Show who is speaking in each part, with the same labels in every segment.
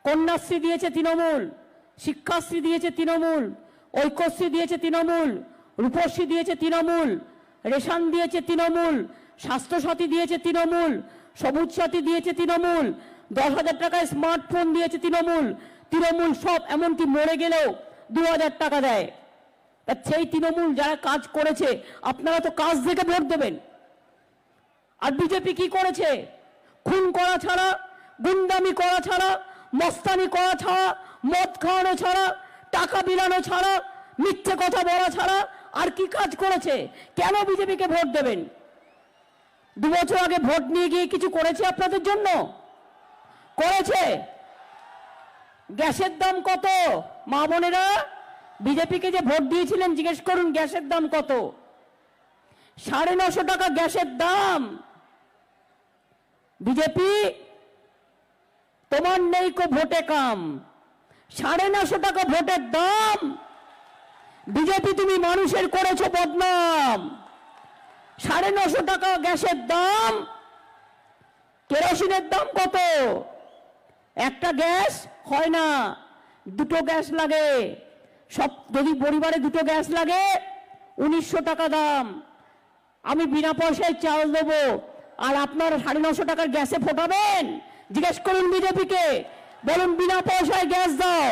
Speaker 1: কন্যাশ্রী দিয়েছে তৃণমূল, শিক্ষাশ্রী দিয়েছে তৃণমূল, ঐক্যশ্রী দিয়েছে তৃণমূল, রূপশ্রী দিয়েছে তৃণমূল, রেশন দিয়েছে তৃণমূল, স্বাস্থ্যসাথী দিয়েছে তৃণমূল, সবুজ সাথী দিয়েছে তৃণমূল, 10,000 টাকায় স্মার্টফোন দিয়েছে তৃণমূল। তৃণমূল সব, এমনকি মরে গেলেও 2,000 টাকা দেয়। তা সেই তৃণমূল যারা কাজ করেছে, আপনারা তো কাজ দেখে ভোট দেবেন। আর বিজেপি কি করেছে? খুন করা ছাড়া, গুন্ডামি করা ছাড়া, মস্তানি করা ছাড়া, মদ খাওয়ানো ছাড়া, টাকা বিলানো ছাড়া, মিথ্যে কথা বলা ছাড়া আর কি কাজ করেছে? কেন বিজেপিকে ভোট দেবেন? 2 বছর আগে ভোট নিয়ে গিয়ে কিছু করেছে আপনাদের জন্য? করেছে? গ্যাসের দাম কত? মা বোনেরা, বিজেপিকে যে ভোট দিয়েছিলেন জিজ্ঞেস করুন গ্যাসের দাম কত? 950 টাকা গ্যাসের দাম। বিজেপি তোমার নেই কো ভোটে কাম, 950 টাকা ভোটের দাম। বিজেপি তুমি মানুষের করেছো বদনাম। 950 টাকা গ্যাসের দাম। কেরোসিনের দাম কত? একটা গ্যাস হয় না, 2টো গ্যাস লাগে। সব যদি পরিবারে 2টো গ্যাস লাগে 1900 টাকা দাম। আমি বিনা পয়সায় চাল দেবো, আর আপনার 950 টাকার গ্যাসে ফোটাবেন? জিজ্ঞেস করুন বিজেপিকে, বলুন বিনা পয়সায় গ্যাস দাও,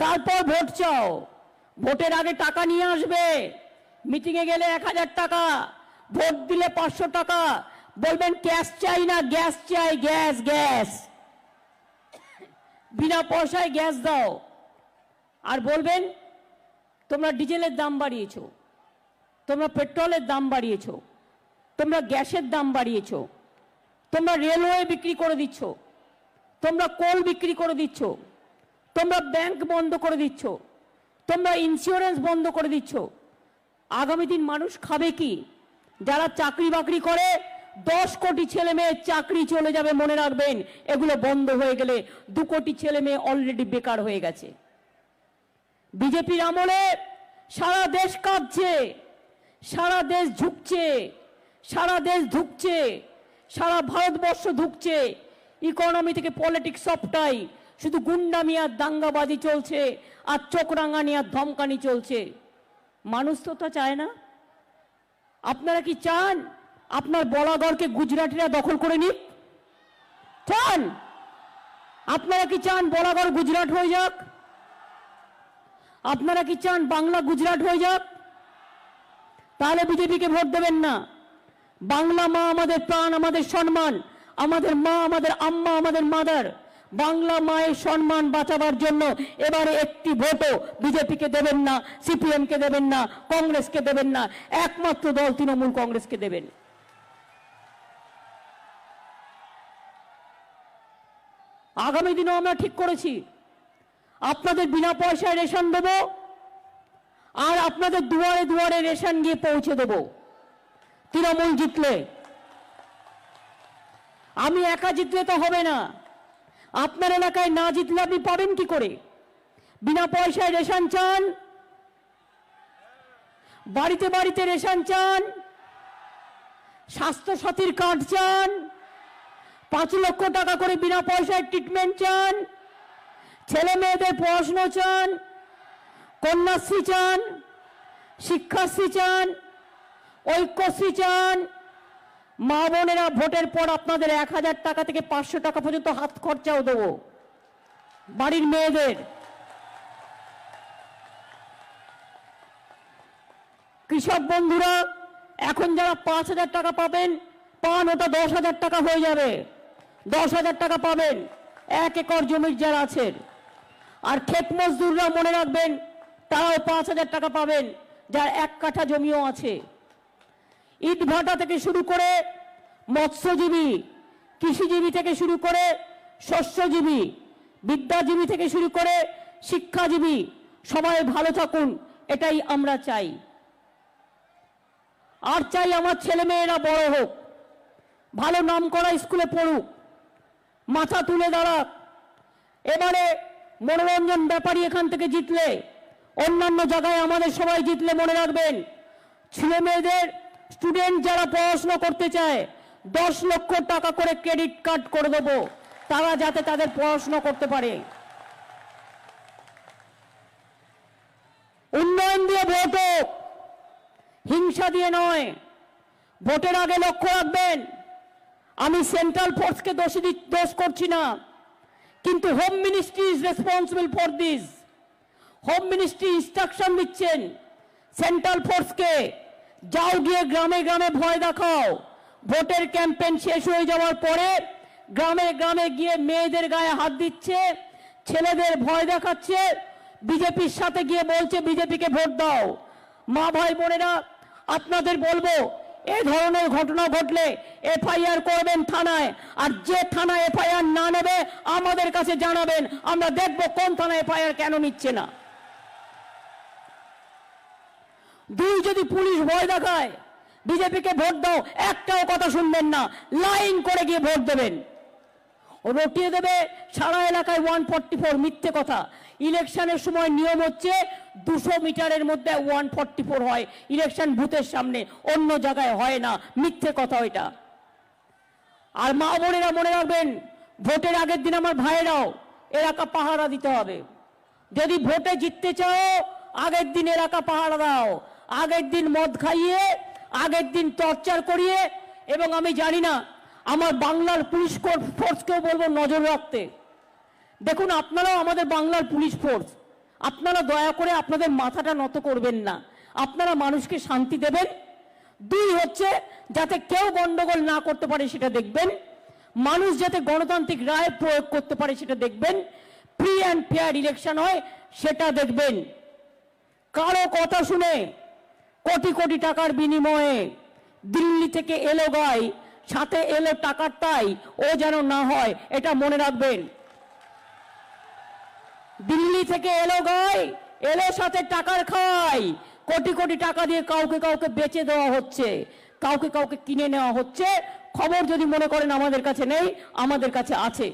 Speaker 1: তারপর ভোট চাও। ভোটের আগে টাকা নিয়ে আসবে, মিটিংয়ে গেলে 1000 টাকা, ভোট দিলে 500 টাকা। বলবেন গ্যাস চাই না, গ্যাস চাই, গ্যাস গ্যাস। বিনা পয়সায় গ্যাস দাও। আর বলবেন তোমরা ডিজেলের দাম বাড়িয়েছো, তোমরা পেট্রোলের দাম বাড়িয়েছো, তোমরা গ্যাসের দাম বাড়িয়েছো, তোমরা রেলওয়ে বিক্রি করে দিচ্ছ, তোমরা কোল বিক্রি করে দিচ্ছ, তোমরা ব্যাংক বন্ধ করে দিচ্ছ, তোমরা ইন্স্যুরেন্স বন্ধ করে দিচ্ছ। আগামী দিন মানুষ খাবে কি? যারা চাকরি বাকরি করে 10 কোটি ছেলে মেয়ের চাকরি চলে যাবে, মনে রাখবেন। এগুলো বন্ধ হয়ে গেলে 2 কোটি ছেলে মেয়ে অলরেডি বেকার হয়ে গেছে। বিজেপির আমলে সারা দেশ কাঁপছে, সারা দেশ ঝুঁকছে, সারা দেশ ধুকছে, সারা ভারতবর্ষ ধুকছে। ইকোনমি থেকে পলিটিক্স সবটাই শুধু গুন্ডামি আর দাঙ্গাবাজি চলছে, আর চোখ রাঙানি আর ধমকানি চলছে। মানুষ তো তা চায় না। আপনারা কি চান আপনার বলাগড়কে গুজরাটিরা দখল করে নিক? চান? আপনারা কি চান বলাগড় গুজরাট হয়ে যাক? আপনারা কি চান বাংলা গুজরাট হয়ে যাক? তাহলে বিজেপিকে ভোট দেবেন না। বাংলা মা আমাদের প্রাণ, আমাদের সম্মান, আমাদের মা, আমাদের আম্মা, আমাদের মাদার। বাংলা মায়ের সম্মান বাঁচাবার জন্য এবারে একটি ভোটও বিজেপিকে দেবেন না, সিপিএম কে দেবেন না, কংগ্রেসকে দেবেন না। একমাত্র দল তৃণমূল কংগ্রেসকে দেবেন। আগামী দিনেও আমরা ঠিক করেছি আপনাদের বিনা পয়সায় রেশন দেব, আর আপনাদের দুয়ারে দুয়ারে রেশন গিয়ে পৌঁছে দেব তৃণমূল জিতলে। আমি একা জিতলে তো হবে না, আপনার এলাকায় না জিতলে আপনি পাবেন কি করে? বিনা পয়সায় রেশন চান, বাড়িতে বাড়িতে রেশন চান, স্বাস্থ্য সাথীর কার্ড চান, 5 লক্ষ টাকা করে বিনা পয়সায় ট্রিটমেন্ট চান, ছেলে মেয়েদের পড়াশোনা চান, কন্যাশ্রী চান, শিক্ষাশ্রী চান, ঐক্যশ্রী চান। মা বোনেরা, ভোটের পর আপনাদের 1000 টাকা থেকে 500 টাকা পর্যন্ত হাত খরচাও দেবো বাড়ির মেয়েদের। কৃষক বন্ধুরা এখন যারা 5000 টাকা পাবেন, পান, ওটা 10,000 টাকা হয়ে যাবে। 10,000 টাকা পাবেন 1 একর জমির যারা আছেন। আর ক্ষেত মজদুররা মনে রাখবেন, তারাও 5000 টাকা পাবেন, যার 1 কাঠা জমিও আছে। ইট ভাটা থেকে শুরু করে মৎস্যজীবী, কৃষিজীবী থেকে শুরু করে শস্যজীবী, বিদ্যাজীবী থেকে শুরু করে শিক্ষাজীবী, সবাই ভালো থাকুন, এটাই আমরা চাই। আর চাই আমার ছেলে মেয়েরা বড় হোক, ভালো নাম করা স্কুলে পড়ুক, মাথা তুলে দাঁড়াক। এবারে মনোরঞ্জন ব্যাপারী এখান থেকে জিতলে, অন্যান্য জায়গায় আমাদের সবাই জিতলে, মনে রাখবেন ছেলে মেয়েদের, স্টুডেন্ট যারা পড়াশোনা করতে চায় 10 লক্ষ টাকা করে ক্রেডিট কার্ড করে দেবো। তারা যাতে তাদের পড়াশোনা করতে পারে। উন্নয়ন দিয়ে ভোট হোক, হিংসা দিয়ে নয়। ভোটের আগে লক্ষ্য রাখবেন, আমি সেন্ট্রাল ফোর্সকে দোষ করছি না, কিন্তু home ministry is responsible for this. Home ministry instruction দিচ্ছেন সেন্ট্রাল ফোর্সকে, যাও গিয়ে গ্রামে গ্রামে ভয় দেখাও। ভোটের ক্যাম্পেইন শেষ হয়ে যাওয়ার পরে গ্রামে গ্রামে গিয়ে মেয়েদের গায়ে হাত দিচ্ছে, ছেলেদের ভয় দেখাচ্ছে, বিজেপির সাথে গিয়ে বলছে বিজেপিকে ভোট দাও। মা ভাই বোনেরা, আপনাদের বলবো, এই ধরনের ঘটনা ঘটলে এফআইআর করবেন থানায়, আর যে থানায় এফআইআর না নেবে আমাদের কাছে জানাবেন, আমরা দেখব কোন থানায় এফআইআর কেন নিচ্ছে না। দুই, যদি পুলিশ ভয় দেখায় বিজেপিকে ভোট দাও, একটাও কথা শুনবেন না, লাইন করে গিয়ে ভোট দেবেন। রটিয়ে দেবে সারা এলাকায় 144, মিথ্যে কথা। ইলেকশনের সময় নিয়ম হচ্ছে 200 মিটারের মধ্যে 144 হয়, ইলেকশন বুথের সামনে, অন্য জায়গায় হয় না, মিথ্যে কথা ওইটা। আর মা বোনেরা মনে রাখবেন, ভোটের আগের দিন আমার ভাইয়েরাও এলাকা পাহারা দিতে হবে। যদি ভোটে জিততে চাও আগের দিন এলাকা পাহারা দাও, আগের দিন মদ খাইয়ে, আগের দিন টর্চার করিয়ে। এবং আমি জানি না, আমার বাংলার পুলিশ ফোর্সকেও বলবো নজর রাখতে। দেখুন, আপনারাও আমাদের বাংলার পুলিশ ফোর্স, আপনারা দয়া করে আপনাদের মাথাটা নত করবেন না, আপনারা মানুষকে শান্তি দেবেন। দুই হচ্ছে, যাতে কেউ গন্ডগোল না করতে পারে সেটা দেখবেন, মানুষ যাতে গণতান্ত্রিক রায় প্রয়োগ করতে পারে সেটা দেখবেন, ফ্রি অ্যান্ড ফেয়ার ইলেকশন হয় সেটা দেখবেন। কারো কথা শুনে কোটি কোটি টাকার বিনিময়ে দিল্লি থেকে এলো গাই, সাথে এলো টাকার তাই, ও যেন না হয়, এটা মনে রাখবেন। দিল্লি থেকে এলো গাই, এলো সাথে টাকার খাই, কোটি কোটি টাকা দিয়ে কাউকে কাউকে বেচে দেওয়া হচ্ছে, কাউকে কাউকে কিনে নেওয়া হচ্ছে। খবর যদি মনে করেন আমাদের কাছে নেই, আমাদের কাছে আছে।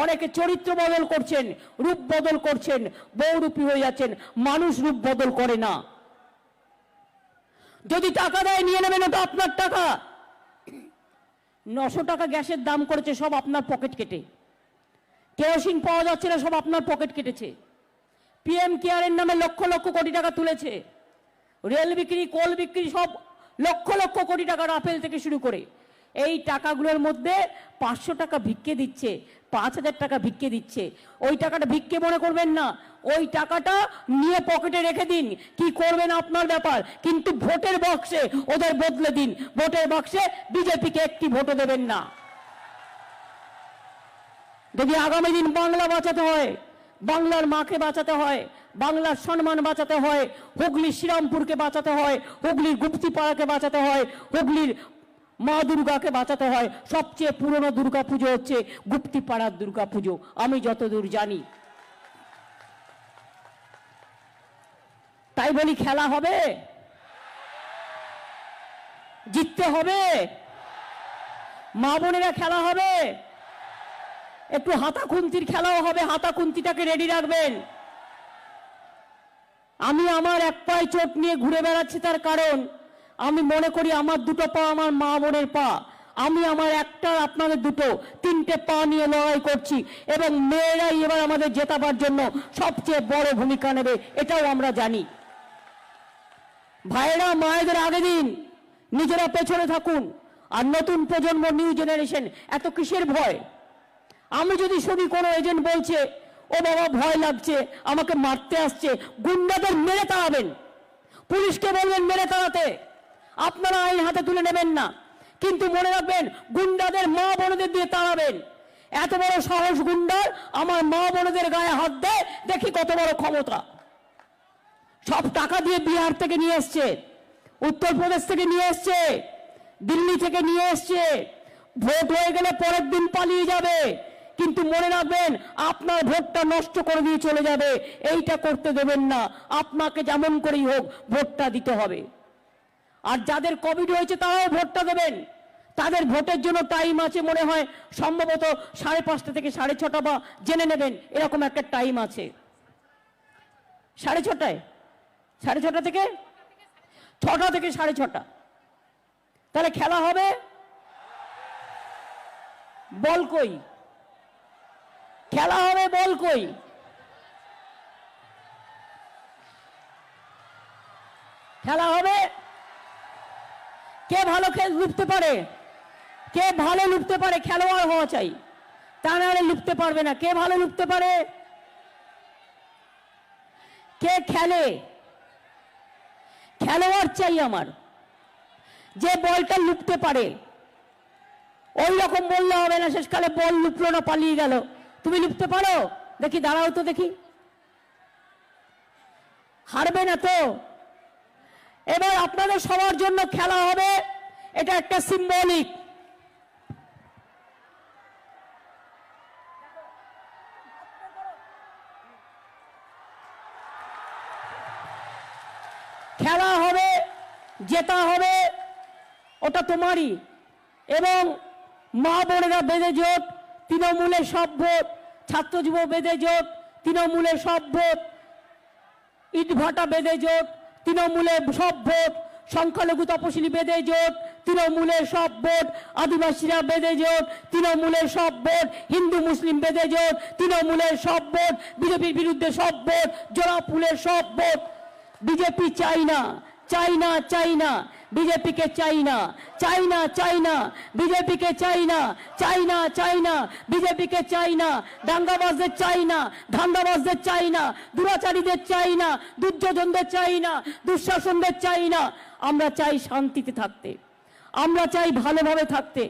Speaker 1: অনেকে চরিত্র বদল করছেন, রূপ বদল করছেন, বহুরূপী হয়ে যাচ্ছেন। মানুষ রূপ বদল করে না। যদি টাকা দেয় নিয়ে নেবেন, ওটা আপনার টাকা। 900 টাকা গ্যাসের দাম করেছে, সব আপনার পকেট কেটে। কেরোসিন পাওয়া যাচ্ছে না, সব আপনার পকেট কেটেছে। পিএম কেয়ারের নামে লক্ষ লক্ষ কোটি টাকা তুলেছে। রেল বিক্রি, কোল বিক্রি, সব লক্ষ লক্ষ কোটি টাকা, রাফেল থেকে শুরু করে। এই টাকাগুলোর মধ্যে 500 টাকা ভিক্ষে দিচ্ছে, 5000 টাকা ভিক্ষে দিচ্ছে। ওই টাকাটা ভিক্ষে মনে করবেন না, ওই টাকাটা নিয়ে পকেটে রেখে দিন, কি করবেন আপনার ব্যাপার। কিন্তু ভোটের বক্সে ওদের বদলে দিন, ভোটের বক্সে বিজেপিকে একটি ভোটও দেবেন না। যদি আগামী দিন বাংলা বাঁচাতে হয়, বাংলার মাকে বাঁচাতে হয়, বাংলার সম্মান বাঁচাতে হয়, হুগলির শ্রীরামপুরকে বাঁচাতে হয়, হুগলির গুপ্তিপাড়াকে বাঁচাতে হয়, হুগলির মা দুর্গাকে বাঁচাতে হয়, সবচেয়ে পুরনো দুর্গা পুজো হচ্ছে গুপ্তিপাড়ার দুর্গা পুজো, আমি যতদূর জানি। তাই বলি, খেলা হবে, জিততে হবে, মা বোনেরা খেলা হবে, একটু হাতা খুন্তির খেলাও হবে, হাতা খুন্তিটাকে রেডি রাখবেন। আমি আমার এক পায়ে চোট নিয়ে ঘুরে বেড়াচ্ছি, তার কারণ আমি মনে করি আমার দুটো পা আমার মা বোনের পা, আমি আমার একটা, আপনাদের দুটো, 3টে পা নিয়ে লড়াই করছি। এবং মেয়েরাই এবার আমাদের জেতাবার জন্য সবচেয়ে বড় ভূমিকা নেবে, এটাও আমরা জানি। ভাইয়েরা, মায়েদের আগে দিন, নিজেরা পেছনে থাকুন। আর নতুন প্রজন্ম, নিউ জেনারেশন, এত কিসের ভয়? আমি যদি শুনি কোনো এজেন্ট বলছে, ও বাবা ভয় লাগছে, আমাকে মারতে আসছে, গুন্ডাদের মেরে তাড়াবেন, পুলিশকে বলবেন মেরে তাড়াতে, আপনারা আইন হাতে তুলে নেবেন না। কিন্তু মনে রাখবেন, গুন্ডাদের মা বোনদের দিয়ে তাড়াবেন। এত বড় সাহস গুন্ডার, আমার মা বোনদের গায়ে হাত দেয়, দেখি কত বড় ক্ষমতা। সব টাকা দিয়ে বিহার থেকে নিয়ে এসছে, উত্তরপ্রদেশ থেকে নিয়ে এসছে, দিল্লি থেকে নিয়ে এসছে। ভোট হয়ে গেলে পরের দিন পালিয়ে যাবে, কিন্তু মনে রাখবেন আপনার ভোটটা নষ্ট করে দিয়ে চলে যাবে। এইটা করতে দেবেন না, আপনাকে যেমন করেই হোক ভোটটা দিতে হবে। আর যাদের কোভিড হয়েছে তারাও ভোটটা দেবেন, তাদের ভোটের জন্য টাইম আছে, মনে হয় সম্ভবত 5:30 থেকে 6:30, বা জেনে নেবেন এরকম একটা টাইম আছে। 6:30, 6:30 থেকে 6টা থেকে 6:30, তাহলে খেলা হবে। বল কই? খেলা হবে, বল কই? খেলা হবে। কে ভালো লুপতে পারে? কে ভালো লুপতে পারে? খেলোয়াড় হওয়া চাই, তা নাহলে লুপতে পারবে না। কে ভালো লুপতে পারে? কে খেলে? খেলোয়াড় চাই আমার, যে বলটা লুপতে পারে। ওই রকম বললে হবে না, শেষকালে বল লুপলো না, পালিয়ে গেল। তুমি লুপতে পারো? দেখি, দাঁড়াও তো দেখি। হারবে না তো? এবার আপনাদের সবার জন্য খেলা হবে, এটা একটা সিম্বলিক। খেলা হবে, জেতা হবে, ওটা তোমারই। এবং মা বোনেরা বেঁধে জোট, তৃণমূলের সব ভোট, ছাত্র যুব বেঁধে জোট, তৃণমূলের সব ভোট, ইটভাটা বেঁধে জোট, তৃণমূলের সব ভোট, সংখ্যালঘু তপশিলি বেঁধে জোট, তৃণমূলের সব ভোট, আদিবাসীরা বেঁধে জোট, তৃণমূলের সব ভোট, হিন্দু মুসলিম বেঁধে জোট, তৃণমূলের সব ভোট, বিজেপির বিরুদ্ধে সব ভোট, জোড়া ফুলের সব ভোট। বিজেপি চাই না, চাই না, চাই না, বিজেপিকে চাই না, চাই না, চাই না, বিজেপিকে চাই না, চাই না, চাই না, বিজেপিকে চাই না, দাঙ্গাবাজদের চাই না, ধান্দাবাজদের চাই না, দুরাচারীদের চাই না, দুর্যোধনদের চাই না, দুঃশাসনদের চাই না। আমরা চাই শান্তিতে থাকতে, আমরা চাই ভালোভাবে থাকতে,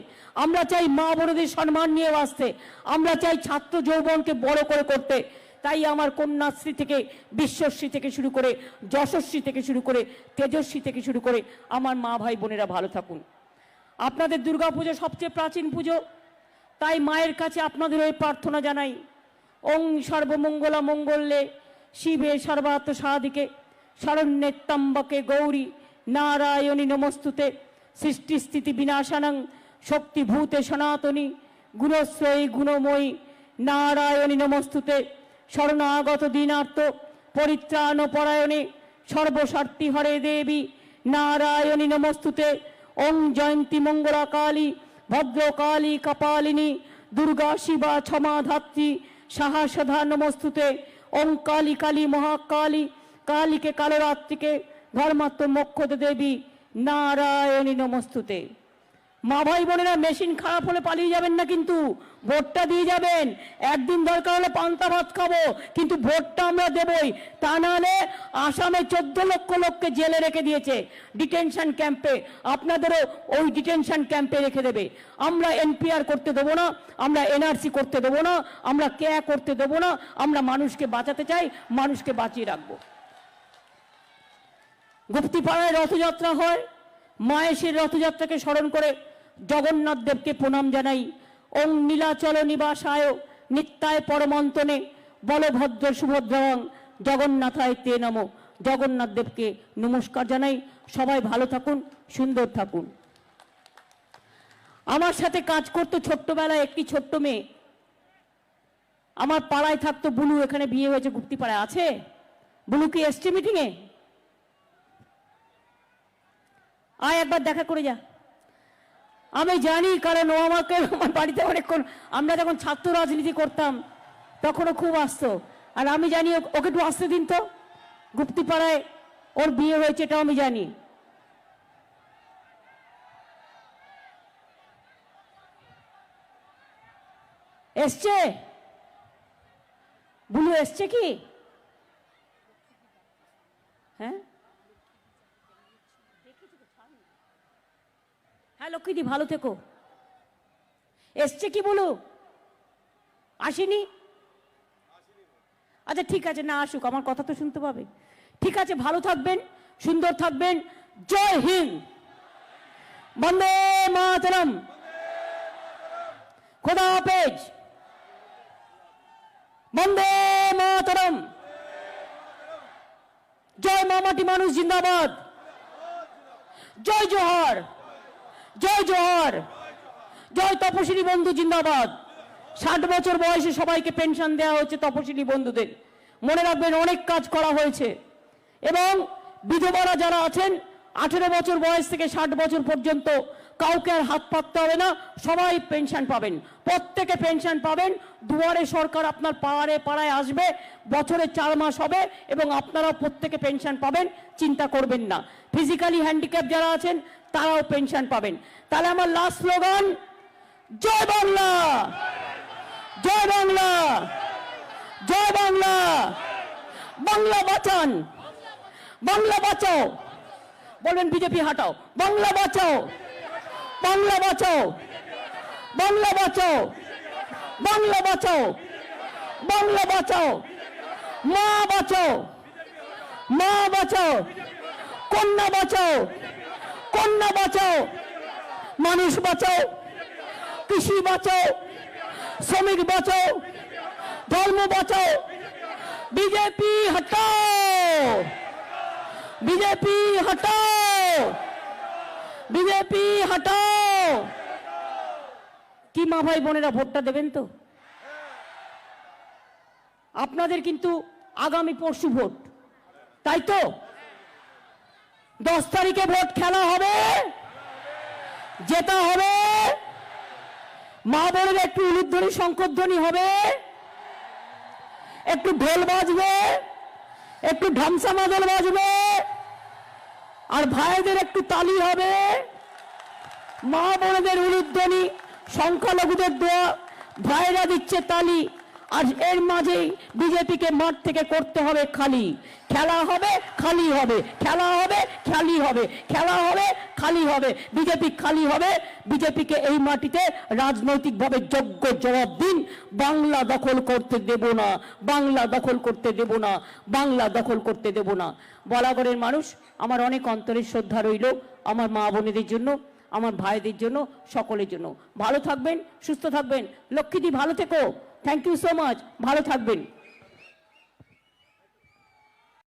Speaker 1: আমরা চাই মা বোনদের সম্মান নিয়ে বাঁচতে, আমরা চাই ছাত্র যৌবনকে বড় করে করতে। তাই আমার কন্যাশ্রী থেকে, বিশ্বশ্রী থেকে শুরু করে, যশস্বী থেকে শুরু করে, তেজস্বী থেকে শুরু করে আমার মা ভাই বোনেরা ভালো থাকুন। আপনাদের দুর্গাপুজো সবচেয়ে প্রাচীন পুজো, তাই মায়ের কাছে আপনাদের ওই প্রার্থনা জানাই। ওং সর্বমঙ্গলা মঙ্গলে শিবে সর্বার্থ সাধিকে শরণ্যেত্তম্বকে গৌরী নারায়ণী নমস্তুতে সৃষ্টি স্থিতি বিনাশানং শক্তিভূতে সনাতনী গুণশ্রয়ী গুণময়ী নারায়ণী নমস্তুতে শরণাগত দীনার্থ পরিত্রাণ পরায়ণে সর্বস্বার্থী হরে দেবী নারায়ণী নমস্তুতে। ওং জয়ন্তী মঙ্গলা কালী ভদ্রকালী কপালিনী দুর্গা শিবা ক্ষমা ধাত্রী সাহসধা নমস্তুতে। ওং কালী কালী মহাকালী কালীকে কালরাত্রিকে ধর্মাত্ম মোক্ষদ দেবী নারায়ণী নমস্তুতে। মা ভাই বোনেরা, মেশিন খারাপ হলে পালিয়ে যাবেন না, কিন্তু ভোটটা দিয়ে যাবেন। একদিন দরকার হলে পান্তা ভাত খাবো, কিন্তু ভোটটা আমরা দেবই। তা নাহলে আসামে 14 লক্ষ লোককে জেলে রেখে দিয়েছে ডিটেনশন ক্যাম্পে, আপনাদেরও ওই ডিটেনশন ক্যাম্পে রেখে দেবে। আমরা এনপিআর করতে দেবো না, আমরা এনআরসি করতে দেবো না, আমরা কেয়া করতে দেবো না। আমরা মানুষকে বাঁচাতে চাই, মানুষকে বাঁচিয়ে রাখবো। গুপ্তিপাড়ায় রথযাত্রা হয়, মায়ের সেই রথযাত্রাকে স্মরণ করে জগন্নাথ দেবকে প্রণাম জানাই। ওং নীলাচল নিবাসায় নিত্যায় পরমন্তনে বলভদ্র সুভদ্রং জগন্নাথায় তে নমো। জগন্নাথ দেবকে নমস্কার জানাই। সবাই ভালো থাকুন, সুন্দর থাকুন। আমার সাথে কাজ করতো ছোট্টবেলায় একটি ছোট্ট মেয়ে, আমার পাড়ায় থাকতো। বুলু, এখানে বিয়ে হয়েছে গুপ্তিপাড়ায়, আছে? বুলু কি এসছে মিটিংয়ে? আয় একবার দেখা করে যা। আমি জানি, কারণ ও আমাকে আমার বাড়িতে অনেকক্ষণ, আমরা যখন ছাত্র রাজনীতি করতাম তখনও খুব আসতো। আর আমি জানি, ওকে একটু আসতে দিন তো। গুপ্তিপাড়ায় ওর বিয়ে হয়েছে, এটাও আমি জানি। এসছে বুলু? এসছে কি? হ্যাঁ হ্যাঁ, লক্ষ্মীদি ভালো থেকো। এসছে কি বলো? আসেনি? আচ্ছা ঠিক আছে, না আসুক, আমার কথা তো শুনতে পাবে। ঠিক আছে, ভালো থাকবেন, সুন্দর থাকবেন। জয় হিন্দ, বন্দে মাতরম, খোদা হাফেজ, বন্দে মাতরম। জয় মামাটি মানুষ জিন্দাবাদ, জয় জোহার, জয় জোহার, জয় তপশিলি বন্ধু জিন্দাবাদ। 60 বছর বয়সে সবাইকে পেনশন দেওয়া হচ্ছে তপশিলি বন্ধুদের। মনে রাখবেন, অনেক কাজ করা হয়েছে। এবং বিধবারা যারা আছেন 18 বছর বয়স থেকে 60 বছর পর্যন্ত কাউকে আর হাত পাততে হবে না, সবাই পেনশন পাবেন, প্রত্যেকে পেনশন পাবেন। দুয়ারে সরকার আপনার পাড়ায় পাড়ায় আসবে, বছরে 4 মাস হবে এবং আপনারাও প্রত্যেকে পেনশন পাবেন, চিন্তা করবেন না। ফিজিক্যালি হ্যান্ডিক্যাপ যারা আছেন তারাও পেনশন পাবেন। তাহলে আমার লাস্ট স্লোগান, জয় বাংলা, জয় বাংলা, জয় বাংলা, বাংলা বাঁচান, বাংলা বাঁচাও। বলবেন বিজেপি হাটাও, বাংলা বাঁচাও, বাংলা বাঁচাও, বাংলা বাঁচাও, বাংলা বাঁচাও, বাংলা বাঁচাও, মা বাঁচাও, মা বাঁচাও, কন্যা বাঁচাও, কন্যা বাঁচাও, মানুষ বাঁচাও, কৃষি বাঁচাও, শ্রমিক বাঁচাও, ধর্ম বাঁচাও। বিজেপি হটাও, বিজেপি হটাও, বিজেপি হটাও। কি মা ভাই বোনেরা ভোটটা দেবেন তো? আপনাদের কিন্তু আগামী পরশু ভোট, তাই তো? 10 তারিখে ভোট খেলা হবে, জেতা হবে, মা বোনের একটু উলুধ্বনি শঙ্করধ্বনি হবে, একটু ঢোল বাজবে, একটু ঢামসা মাদল বাজবে, আর ভাইদের একটু তালি হবে। মা বোনদের উলুধ্বনি, সংখ্যালঘুদের দোয়া, ভাইরা দিচ্ছে তালি। আর এর মাঝেই বিজেপিকে মাঠ থেকে করতে হবে খালি। খেলা হবে, খালি হবে, খেলা হবে, খালি হবে, খেলা হবে, খালি হবে, বিজেপি খালি হবে। বিজেপিকে এই মাটিতে রাজনৈতিকভাবে যোগ্য জবাব দিন। বাংলা দখল করতে দেব না, বাংলা দখল করতে দেব না, বাংলা দখল করতে দেব না। বলাগড়ের মানুষ, আমার অনেক অন্তরের শ্রদ্ধা রইল আমার মা বোনেদের জন্য, আমার ভাইদের জন্য, সকলের জন্য। ভালো থাকবেন, সুস্থ থাকবেন। লক্ষ্মীদি ভালো থেকো। থ্যাংক ইউ সো মাচ, ভালো থাকবেন।